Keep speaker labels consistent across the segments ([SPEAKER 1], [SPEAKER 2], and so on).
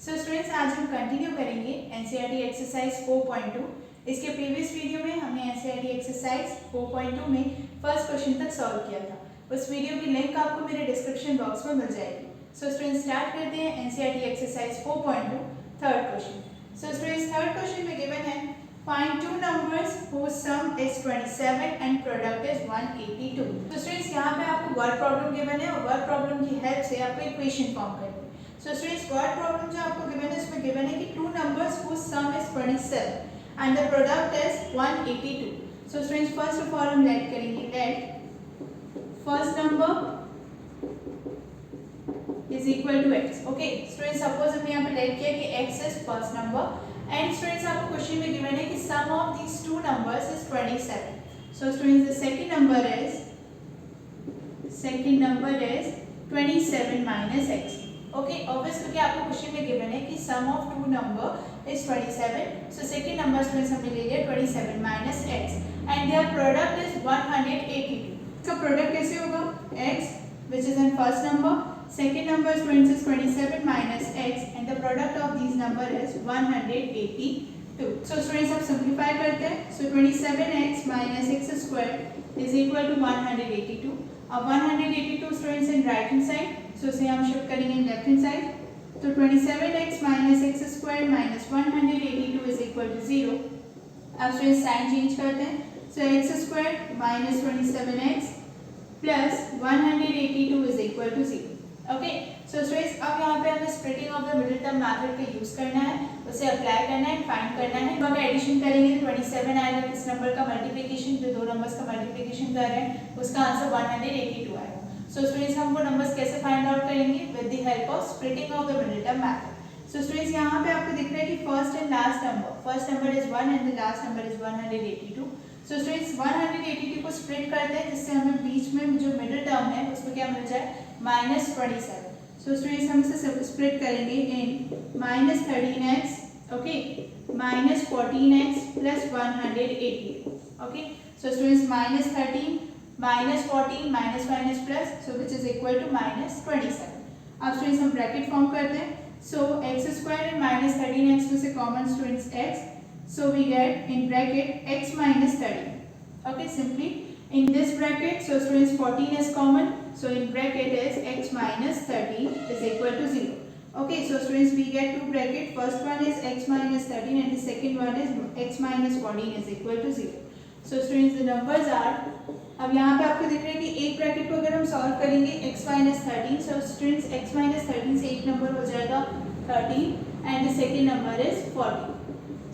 [SPEAKER 1] So students आज हम continue करेंगे एनसीईआरटी एक्सरसाइज 4.2। इसके प्रीवियस वीडियो में हमने एनसीईआरटी एक्सरसाइज 4.2 में फर्स्ट क्वेश्चन तक सॉल्व किया था। उस वीडियो की लिंक आपको मेरे डिस्क्रिप्शन बॉक्स में मिल जाएगी। सो स्टूडेंट्स स्टार्ट करते हैं NCERT exercise 4.2 third question. So students third question में गिवन है find two numbers whose sum is 27 and product is 182। तो स्टूडेंट्स यहाँ पे आपको वर्ड प्रॉब्लम गिवन है और वर्ड प्रॉब्लम की हेल्प से आपको इक्वेशन फॉर्म करनी है। So students, word problem जो आपको given है इसमें given है कि two numbers whose sum is 27 and the product is 182। So students, first of all हम let करेंगे let first number is equal to x। Okay, students suppose हमने यहाँ पे let किया कि x is first number and students आपको question में given है कि sum of these two numbers is 27। So students, the second number is 27 minus x। Okay obvious क्योंकि आपको क्वेश्चन में गिवन है कि sum of two number is 27। So second number students हमने ले लिया 27 minus x and their product is 182। इसका product कैसे होगा x which is in first number, second number students is 27 minus x and the product of this number is 182। So students अब simplify करते हैं। So 27x minus x square is equal to 182। अब 182 students in right hand side, so इसे हम shift करेंगे left hand side. तो 27x minus x square minus 182 is equal to 0। अब students sign change करते हैं। So x square minus 27x plus 182 is equal to 0। Okay so students अब यहाँ पे हमें splitting of the middle term method का use करना है, उसे अप्लाई करना है, फाइंड करना है। तो हम एडिशन करेंगे 27 आएगा, किस नंबर का मल्टीप्लिकेशन, जो दो नंबर्स का मल्टीप्लिकेशन कर रहे हैं उसका आंसर 182 आएगा। सो स्टूडेंट्स हम वो नंबर्स कैसे फाइंड आउट करेंगे with the help of splitting of the middle term method. So students यहाँ पे आपको दिख रहा है कि first and last number, first number is 1 and the last number is 182। So students 182 को स्प्लिट करते हैं जिससे हमें बीच में जो मिडिल टर्म है उसमें क्या मिल जाए -27। सो स्टूडेंट्स हम इसे स्प्लिट करेंगे in -13x okay -14x plus 180। Okay so students -13 -14 minus minus plus, so which is equal to -27। अब स्टूडेंट्स हम ब्रैकेट फॉर्म करते हैं। So x square and -13x में से common students x, so we get in bracket x minus 13। okay simply in this bracket, so students 14 is common, so in bracket is x minus 13 is equal to 0। okay so students we get two bracket, first one is x minus 13 and the second one is x minus 14 is equal to 0। so students the numbers are, अब यहाँ पे आपको दिख रहा है कि एक bracket को अगर हम सॉल्व करेंगे x minus 13, so students x minus 13 से एक नंबर हो जाएगा 13 and the second number is 14।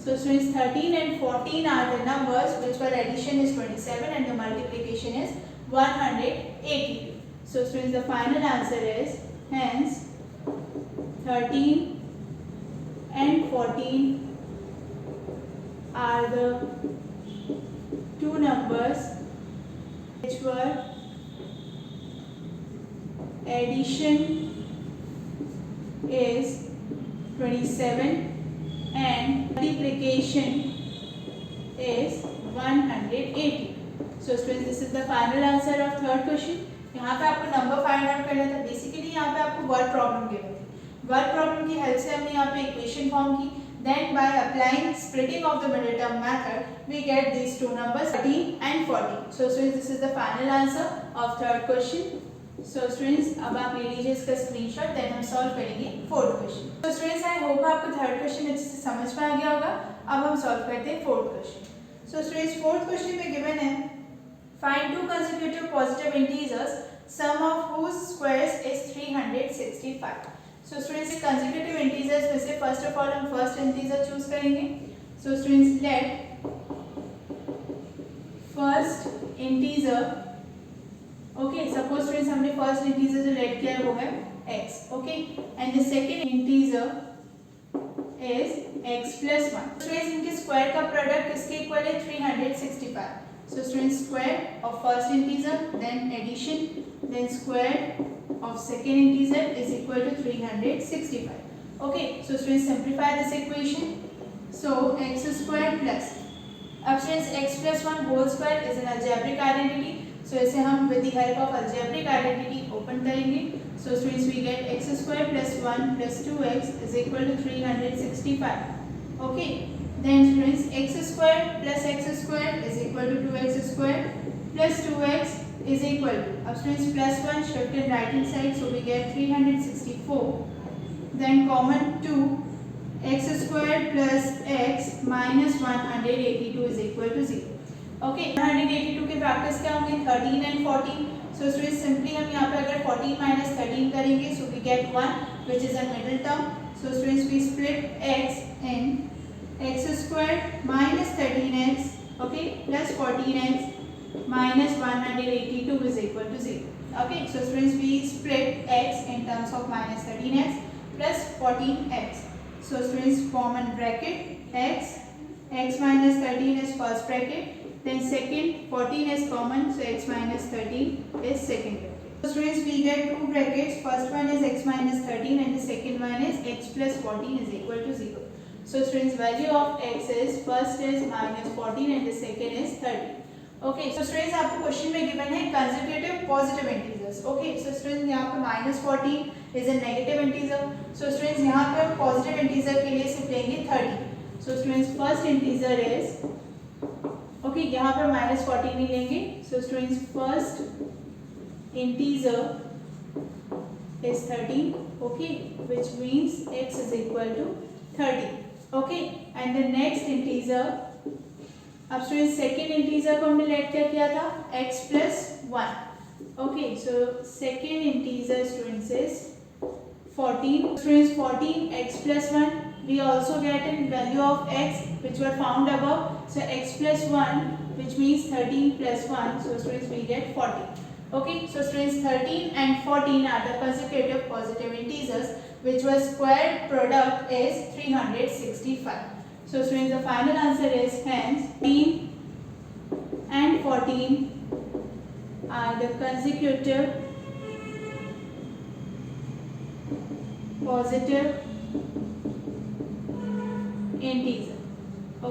[SPEAKER 1] So students 13 and 14 are the numbers which for addition is 27 and the multiplication is 182। So students the final answer is hence 13 and 14 are the two numbers which were addition is 27 and multiplication is 180। so students this is the final answer of third question। यहाँ पे आपको number find out करना था। Basically यहाँ पे आपको word problem given थी, word problem की हेल्प से हमने यहाँ पे इक्वेशन फॉर्म की, then by applying splitting of the middle term method we get these two numbers 13 and 14। so students this is the final answer of third question। So students अब आप ले लीजिए इसका स्क्रीनशॉट, देन हम solve करेंगे fourth question. तो students I hope आपको third question अच्छे से समझ में आ गया होगा। अब हम सॉल्व करते हैं fourth question. So students fourth question में गिवन है find two consecutive positive integers sum of whose squares is 365। So students consecutive integers में से फर्स्ट ऑफ ऑल हम फर्स्ट इंटीजर चूज करेंगे। So students let first integer, okay suppose students हमने first integer जो let किया है वो है x, okay and the second integer is x plus 1। Students इनके स्क्वायर का प्रोडक्ट किसके इक्वल है 365। So students square of first integer then addition then square of second integer is equal to 365। Okay so students simplify this equation. So x square plus, अब students x plus 1 whole square is an algebraic identity। सो इसे हम with the help of algebraic identity open करेंगे. So students we get x square plus 1 plus 2x is equal to 365. Okay, then students x square plus x square is equal to 2x square plus 2x is equal to, अब students plus 1 shift in right hand side, so we get 364. Then common 2, x square plus x minus 182 is equal to 0. Okay, 182 के factors क्या होंगे 13 and 14. So students simply हम यहाँ पे अगर 14 minus 13 करेंगे, so we get 1 which is a middle term. So students we split x in x square minus 13x, okay, plus 14x minus 182 is equal to 0. Okay, so students we split x in terms of minus 13x plus 14x. So students common bracket x minus 13 is first bracket, then second 14 is common, so x minus 13 is second bracket. So students we get two brackets, first one is x minus 13 and the second one is x plus 14 is equal to 0. So students value of x is first is minus 14 and the second is 13. Okay, so students आपको question में given है consecutive positive integers. Okay, so students यहाँ पे minus 14 is a negative integer. So students यहाँ पे हम positive integer के लिए सिर्फ लेंगे 30. So students first integer is, okay, यहाँ पे minus 14 ही लेंगे. So students first integer is 13, okay, which means x is equal to 30. Okay, and the next integer, अब स्टूडेंट सेकेंड इंटीजर को हमने लेट क्या किया था x plus 1. Okay, so second integer students is 14. Students 14 x plus 1, we also get in value of x which were found above, so x plus 1 which means 13 plus 1, so students we get 40. Okay, so students 13 and 14 are the consecutive positive integers which was square product is 365. So students the final answer is hence 13 and 14 are the consecutive positive integer.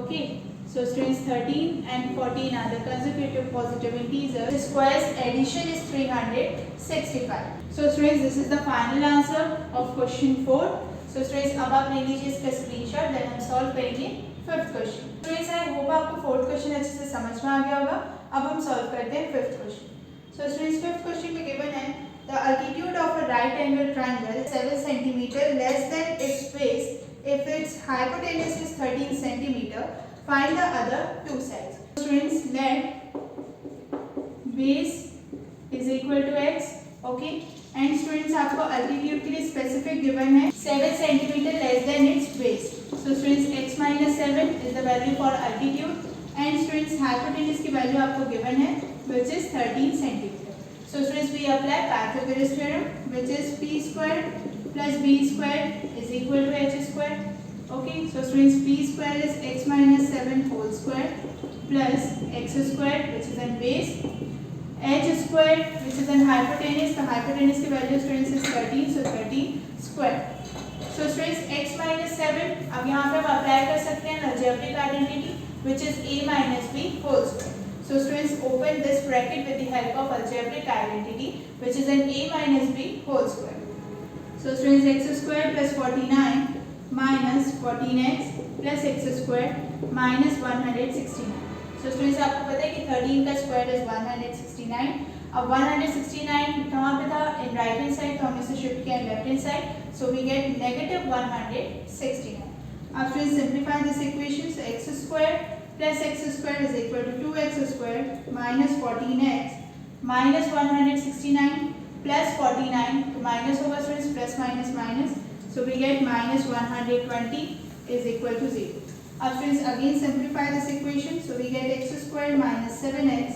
[SPEAKER 1] Okay, so students 13 and 14 are the consecutive positive integers. The squares addition is 365. So students this is the final answer of question 4. So students अब आप ले लीजिए इसका screenshot, then हम solve करेंगे fifth question. Students I hope आपको fourth question अच्छे से समझ में आ गया होगा. अब हम सॉल्व करते हैं fifth question. So students fifth question में गिवन है the altitude of a right angle triangle 7 centimetre less than it's base if its hypotenuse is 13 centimeter, find the other two sides. Students let base is equal to x, okay, and students आपको altitude के लिए specific given है 7 centimeter less than its base. So students x minus 7 is the value for altitude and students hypotenuse की value आपको given है which is 13 centimeter. So students we apply Pythagoras theorem which is p square plus b square is equal to h square. Okay, so students p square is x minus 7 whole square plus x square which is in base, h square which is in hypotenuse. The hypotenuse की value students is 13, so 13 square. So students x minus 7 अब यहाँ पे हम apply कर सकते हैं algebraic identity which is a minus b whole square. So students open this bracket with the help of algebraic identity which is an a minus b whole square. So students x square plus 49 minus 14x plus x square minus 169. So students आपको पता है कि 13 का square is 169. अब 169 कहाँ पे था इन right hand side, तो हम इसे शिफ्ट किया left hand side, so we get negative 169. अब students simplify this equation, so x square plus x square is equal to 2x square minus 14x minus 169 plus 49, तो माइनस होगा students plus minus minus, so we get minus 120 is equal to 0. अब students again simplify this equation, so we get x square minus 7x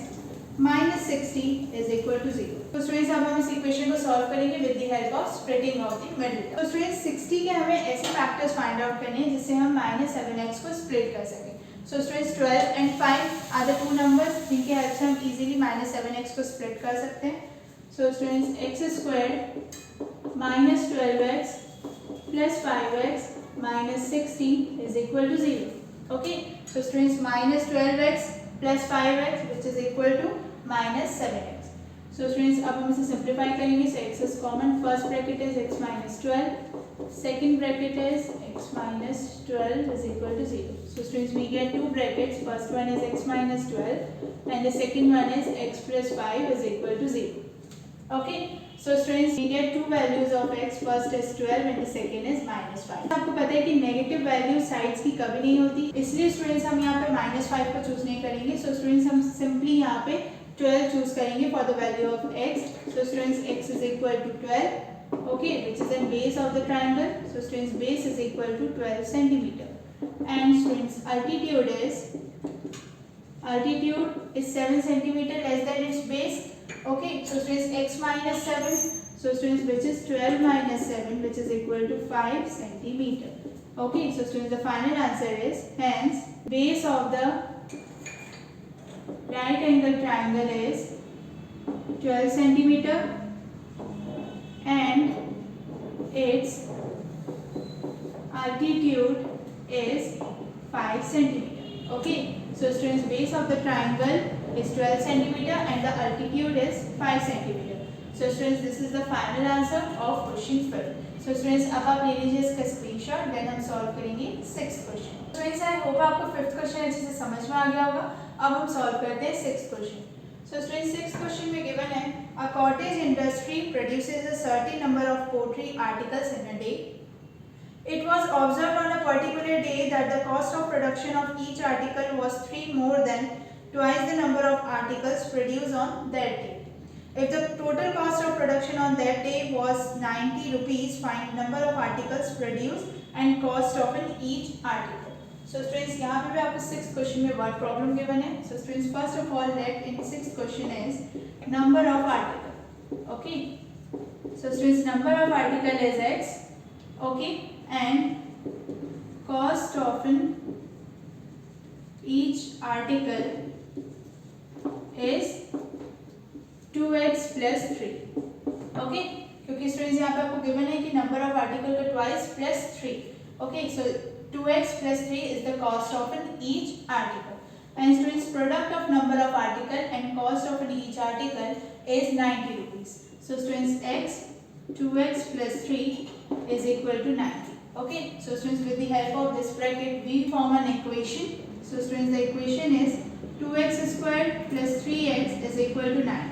[SPEAKER 1] minus 60 is equal to 0. तो students अब हम इस equation को solve करेंगे with the help of splitting of the middle. तो students 60 के हमें ऐसे फैक्टर्स फाइंड आउट करने हैं जिससे हम minus 7x को स्प्लिट कर सकें. So students 12 and 5 are the two numbers जिनके हेल्प से हम easily minus 7x को स्प्लिट कर सकते हैं. So students x square minus 12x plus 5x minus 60 is equal to 0. Okay, so students minus 12x plus 5x which is equal to minus 7x. So students अब हम इसे simplify करेंगे. सो x is common. First bracket is x minus 12. Second bracket is x minus 12 is equal to 0. So students, we get two brackets. First one is x minus 12 and the second one is x plus 5 is equal to 0. Okay. So students, we get two values of x. First is 12 and the second is minus 5. आपको पता है कि negative value sides की कभी नहीं होती, इसलिए students हम यहाँ पे minus 5 को चूज नहीं करेंगे. So students, हम सिंपली यहाँ पे 12 चूज करेंगे for the value of x. So students, x is equal to 12. Okay, which is the base of the triangle. So students, base is equal to 12 centimeter and students, altitude is 7 centimeter less than its base. Okay, so students, x minus 7. So students, which is 12 minus 7, which is equal to 5 centimeter. Okay, so students, the final answer is hence base of the right angle triangle is 12 centimeter and its altitude is 5 centimeter. Okay, so students, base of the triangle is 12 centimeter and the altitude is 5 centimeter. So students, this is the final answer of question 5. So students, अब आप ले लीजिए इसका screenshot, then हम solve करेंगे 6th question. Students, I hope आपको 5th question अच्छे से समझ में आ गया होगा. अब हम सॉल्व करते हैं 6th question. So students, 6th question में given है a cottage industry produces a certain number of pottery articles in a day. It was observed on a particular day that the cost of production of each article was 3 more than twice the number of articles produced on that day. If the total cost of production on that day was 90 rupees, find number of articles produced and cost of each article. So students, यहाँ पे भी आपको 6th question में word problem given है. So students, first of all, let in 6th question is number of article. Okay. So students, number of article is x. Okay, and cost of each article is 2x plus 3. Okay, क्योंकि students यहाँ पे आपको given है कि number of article का twice plus 3. Okay, so 2x plus 3 is the cost of each article. And students, product of number of article and cost of each article is 90 rupees. So students, x 2x plus 3 is equal to 90. Okay, so students, with the help of this bracket we form an equation. So students, the equation is 2x squared plus 3x is equal to 90.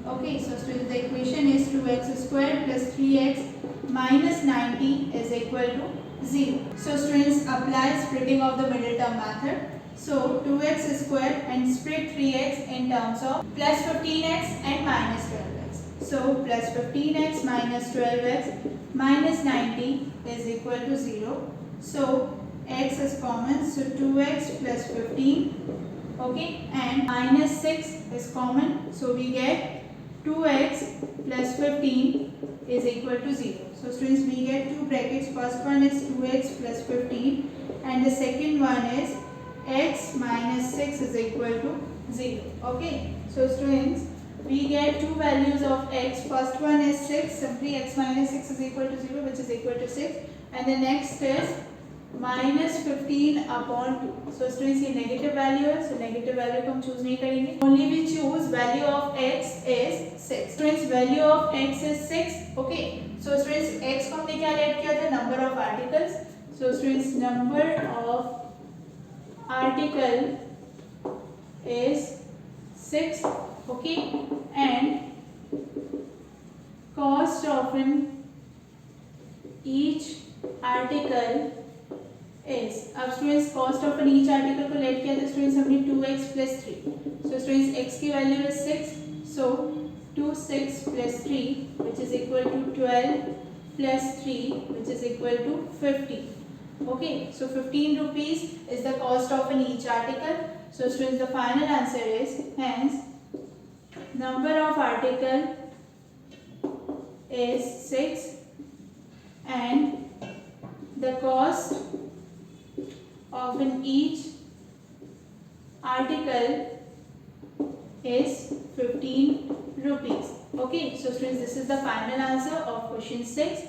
[SPEAKER 1] Okay, so students, the equation is 2x squared plus 3x minus 90 is equal to 0. So students, apply splitting of the middle term method. So 2x square and split 3x in terms of plus 15x and minus 12x. So plus 15x minus 12x minus 90 is equal to 0. So x is common. So 2x plus 15. Okay, and minus 6 is common. So we get 2x plus 15 is equal to 0. So students, we get two brackets. First one is 2x plus 15 and the second one is x minus 6 is equal to 0. Okay, so students, we get two values of x. First one is 6, simply x minus 6 is equal to 0, which is equal to 6, and the next is minus 15 upon 2. So students, ये negative value है, so negative value को हम choose नहीं करेंगे. Only we choose value of x is 6. Students, value of x is 6. Okay, so students, x को हमने क्या let किया था? Number of articles. So students, number of article is 6. Okay, and cost of each article is, अब students cost of each article को late किया था students हमने 2x plus 3. So students x की value is 6. So 2 6 plus 3 which is equal to 12 plus 3 which is equal to 50. Okay, so 15 rupees is the cost of each article. So students, the final answer is hence number of article is 6 and the cost of each article is 15 rupees. Okay, so students, this is the final answer of question 6.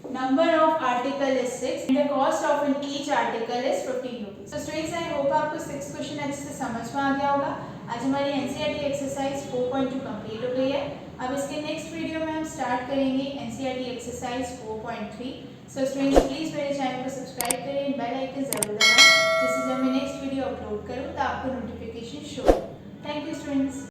[SPEAKER 1] Number of article is 6 and the cost of each article is 15 rupees. तो students I hope आपको 6 question अच्छे से समझ में आ गया होगा। आज हमारी एनसीईआरटी एक्सरसाइज 4.2 कंप्लीट हो गई है। अब इसके नेक्स्ट वीडियो में हम स्टार्ट करेंगे NCERT exercise 4.3। So students please मेरे चैनल को सब्सक्राइब करें, बेल आइकन जरूर दबाएं जिससे जब मैं नेक्स्ट वीडियो अपलोड करूँ तो आपको नोटिफिकेशन शो हो। Thank you students.